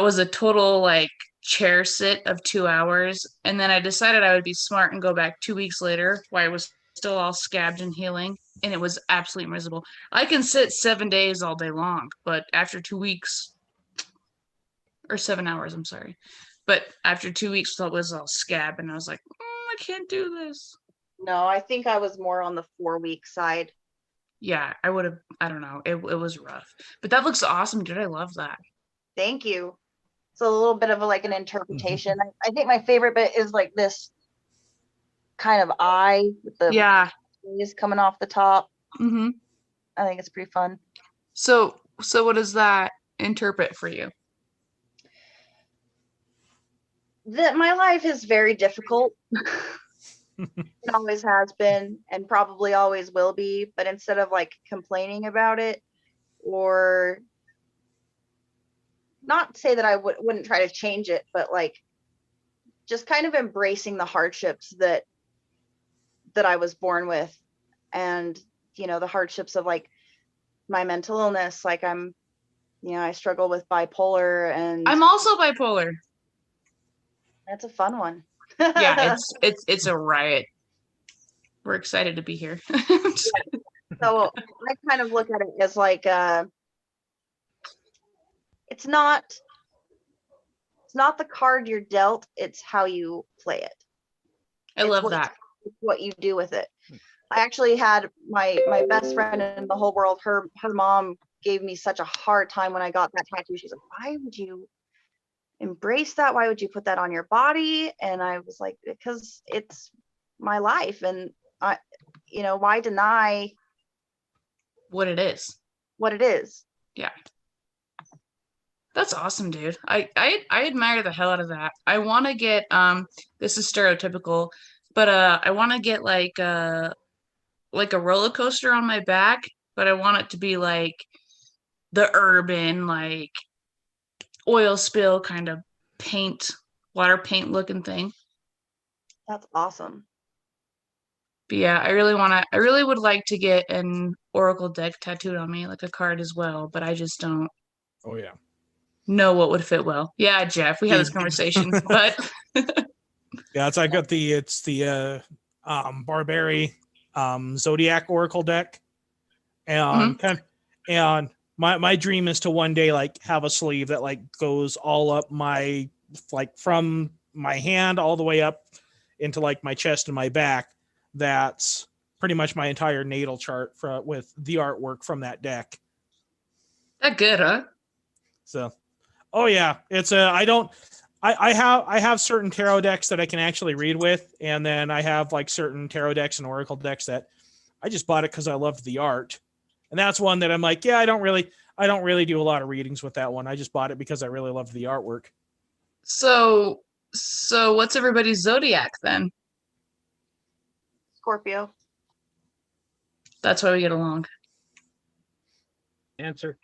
was a total like chair sit of 2 hours, and then I decided I would be smart and go back 2 weeks later while I was still all scabbed and healing, and it was absolutely miserable. I can sit 7 days all day long, but after 2 weeks, or 7 hours, I'm sorry, but after 2 weeks it was all scab, and I was like, I can't do this. No, I think I was more on the 4-week side. Yeah, I would have. I don't know. It was rough, but that looks awesome, dude. I love that. Thank you. So a little bit of like an interpretation. I think my favorite bit is like this kind of eye with the rays coming off the top. Mm-hmm. I think it's pretty fun. So what does that interpret for you? That my life is very difficult. It always has been, and probably always will be. But instead of like complaining about it, or not say that I wouldn't try to change it, but like just kind of embracing the hardships that I was born with, and the hardships of like my mental illness. Like I struggle with bipolar, and I'm also bipolar. That's a fun one. Yeah, it's a riot. We're excited to be here. So I kind of look at it as like it's not the card you're dealt, it's how you play it. I love that. It's what you do with it. I actually had my best friend in the whole world, her mom gave me such a hard time when I got that tattoo. She's like, why would you embrace that? Why would you put that on your body? And I was like, because it's my life, and why deny what it is? Yeah, that's awesome, dude. I admire the hell out of that. I want to get this is stereotypical, but I want to get like a roller coaster on my back, but I want it to be like the urban, like oil spill kind of water paint looking thing. That's awesome. But yeah, I really would like to get an Oracle deck tattooed on me, like a card as well, but I just don't know what would fit well. Yeah, Jeff, we had this conversation, but yeah, I got the Barbary Zodiac Oracle deck, and and my dream is to one day like have a sleeve that like goes all up my, like from my hand all the way up into like my chest and my back. That's pretty much my entire natal chart with the artwork from that deck. That good, huh? So, oh yeah, it's I I have certain tarot decks that I can actually read with, and then I have like certain tarot decks and oracle decks that I just bought it because I loved the art, and that's one that I'm like, yeah, I don't really do a lot of readings with that one. I just bought it because I really loved the artwork. So what's everybody's zodiac then? Scorpio. That's why we get along. Answer.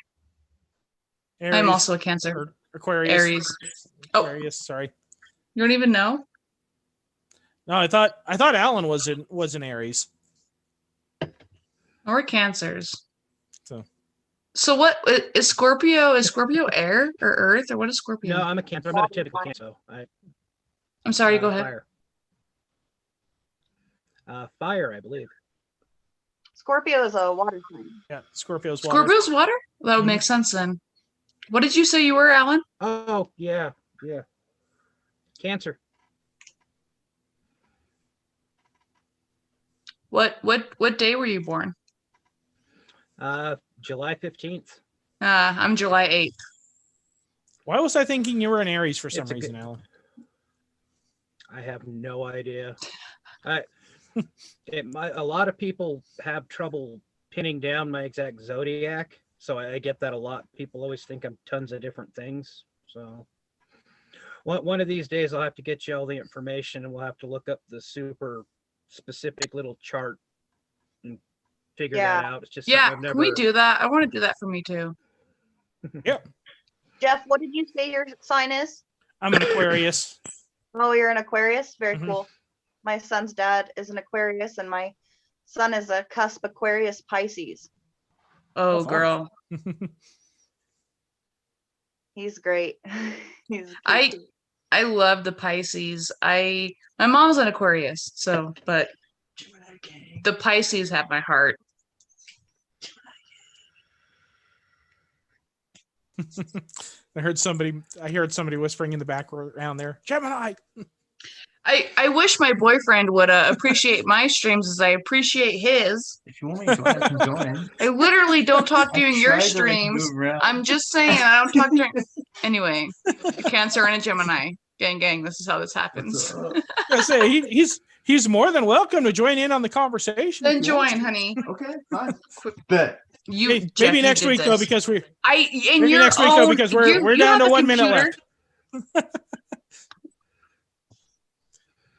Aries, I'm also a Cancer. or Aquarius. Aries. Oh. Aquarius. Sorry. You don't even know? No, I thought Alan was an Aries. Or Cancers. So what is Scorpio? Is Scorpio air or earth or what is Scorpio? No, I'm a Cancer. I'm not a typical Cancer. So I'm sorry, go ahead. Fire, I believe. Scorpio is a water sign. yeah, Scorpio's water. Scorpio's water? That would Mhm. make sense then. What did you say you were, Alan? Oh, yeah. Cancer. What day were you born? July 15th. I'm July 8th. Why was I thinking you were an Aries for some It's a reason, good- Alan? I have no idea. A lot of people have trouble pinning down my exact zodiac, so I get that a lot. People always think I'm tons of different things. So one of these days I'll have to get you all the information, and we'll have to look up the super specific little chart and figure that out. It's just something Yeah, I've never. can we do that? I want to do that for me too. Jeff, what did you say your sign is? I'm an Aquarius. Oh, you're an Aquarius? Very Mhm. cool. My son's dad is an Aquarius, and my son is a cusp Aquarius Pisces. Oh, fun. girl. He's great. He's I cute. I love the Pisces. My mom's an Aquarius, so but the Pisces have my heart. I heard somebody whispering in the background there. Gemini. I wish my boyfriend would appreciate my streams as I appreciate his. If you want me to join, I can join. I literally don't talk during your tried to, like, streams. move around. I'm just saying I don't talk during. Anyway, a Cancer and a Gemini. Gang. This is how this happens. I say he's more than welcome to join in on the conversation. Then if you want join, to. honey. Okay, fine. Bet. You Maybe Jeff, you next did week though, this. because we And maybe your next week though, own- because we're you down have to a 1 minute computer? left.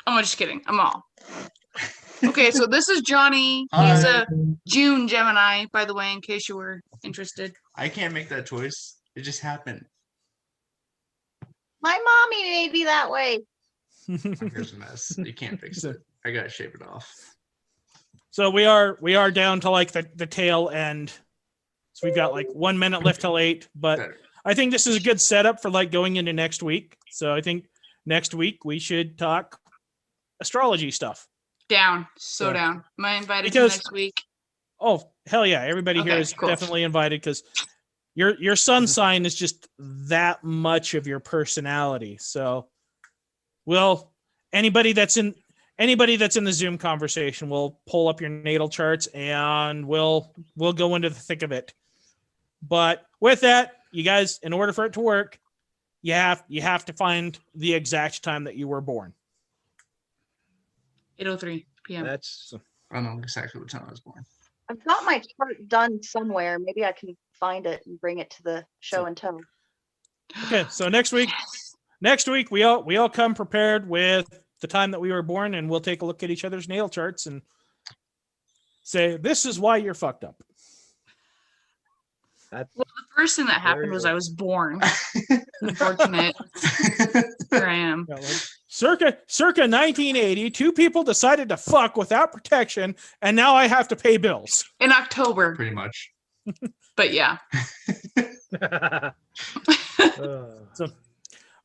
Oh, I'm just kidding. I'm all. Okay, so this is Johnny. He's a June Gemini, by the way, in case you were interested. I can't make that choice. It just happened. My mommy made me that way. Here's a mess. You can't fix it. I gotta shave it off. So we are down to like the tail end. So we've got like 1 minute left till 8, but Better. I think this is a good setup for like going into next week. So I think next week we should talk astrology stuff. Down. So- So down. Am I invited Because- to next week? Oh, hell yeah. Everybody here Okay, is cool. definitely invited because your sun sign is just that much of your personality. So anybody that's in the Zoom conversation, we'll pull up your natal charts and we'll go into the thick of it. But with that, you guys, in order for it to work, you have to find the exact time that you were born. 8:03 p.m. That's I don't know exactly what time I was born. I've got my chart done somewhere. Maybe I can find it and bring it to the show and tell. Okay, so next week we all come prepared with the time that we were born, and we'll take a look at each other's natal charts and say this is why you're fucked up. The first thing that happened Very was good. I was born. Unfortunate. Here I am. Yeah, like, circa 1980, two people decided to fuck without protection, and now I have to pay bills. In October. Pretty much. But yeah.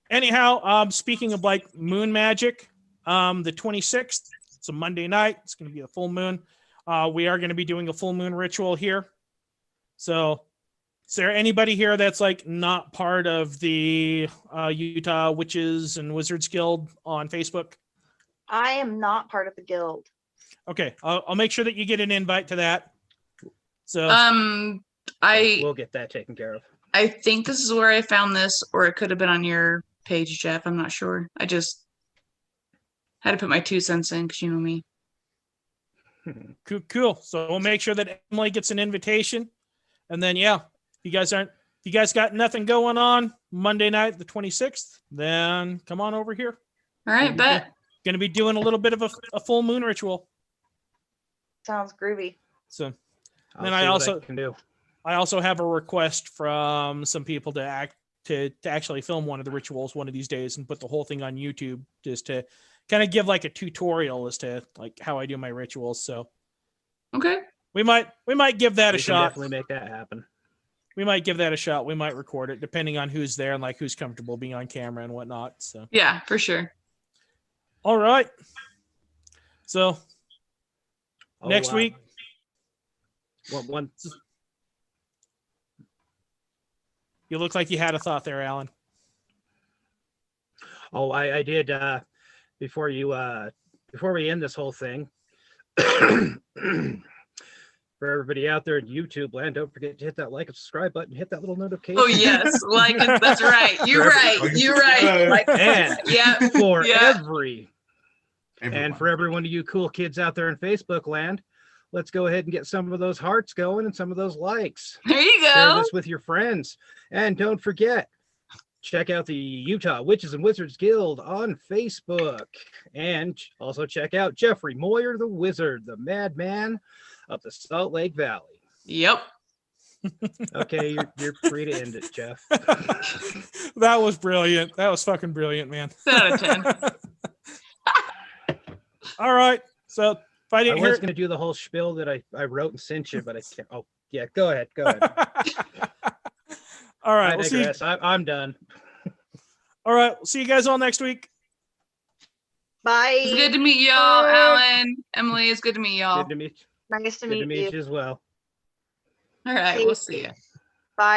Anyhow, speaking of like moon magic, the 26th, it's a Monday night. It's going to be a full moon. We are going to be doing a full moon ritual here. So, is there anybody here that's like not part of the Utah Witches and Wizards Guild on Facebook? I am not part of the guild. Okay, I'll make sure that you get an invite to that. So, I we'll get that taken care of. I think this is where I found this, or it could have been on your page, Jeff. I'm not sure. I just had to put my 2 cents in because you know me. Cool. So we'll make sure that Emily gets an invitation. And then, yeah, if you guys got nothing going on Monday night, the 26th, then come on over here. All right, bet. Going to be doing a little bit of a full moon ritual. Sounds groovy. So I'll Then see I what also- can do. I also have a request from some people to actually film one of the rituals one of these days and put the whole thing on YouTube, just to kind of give like a tutorial as to like how I do my rituals. So Okay. we might give that a We can shot. definitely make that happen. We might give that a shot. We might record it depending on who's there and like who's comfortable being on camera and whatnot. So Yeah, for sure. all right. So Oh, next week, one you look like you had a thought there, Alan. Oh, I did before we end this whole thing. For everybody out there in YouTube land, don't forget to hit that like and subscribe button, hit that little notification. Oh yes, like that's right. You're right. You're right. Like, And yeah. for Yeah. and for every one of you cool kids out there in Facebook land, let's go ahead and get some of those hearts going and some of those likes. There you Share go. this with your friends. And don't forget, check out the Utah Witches and Wizards Guild on Facebook. And also check out Jeffrey Moyer, the Wizard, the madman of the Salt Lake Valley. Yep. Okay, you're free to end it, Jeff. That was brilliant. That was fucking brilliant, man. 10 out of 10. All right. So if I I didn't was hear going to do the whole spiel that I wrote and sent you, but I can't. Oh, yeah, go ahead. Go ahead. All right. I We'll see. digress. I'm done. All right. We'll see you guys all next week. Bye. It's good to meet y'all, Alan. Emily, it's good to meet y'all. Good to meet Nice to good to meet meet you. you as well. All right, we'll see you. Bye.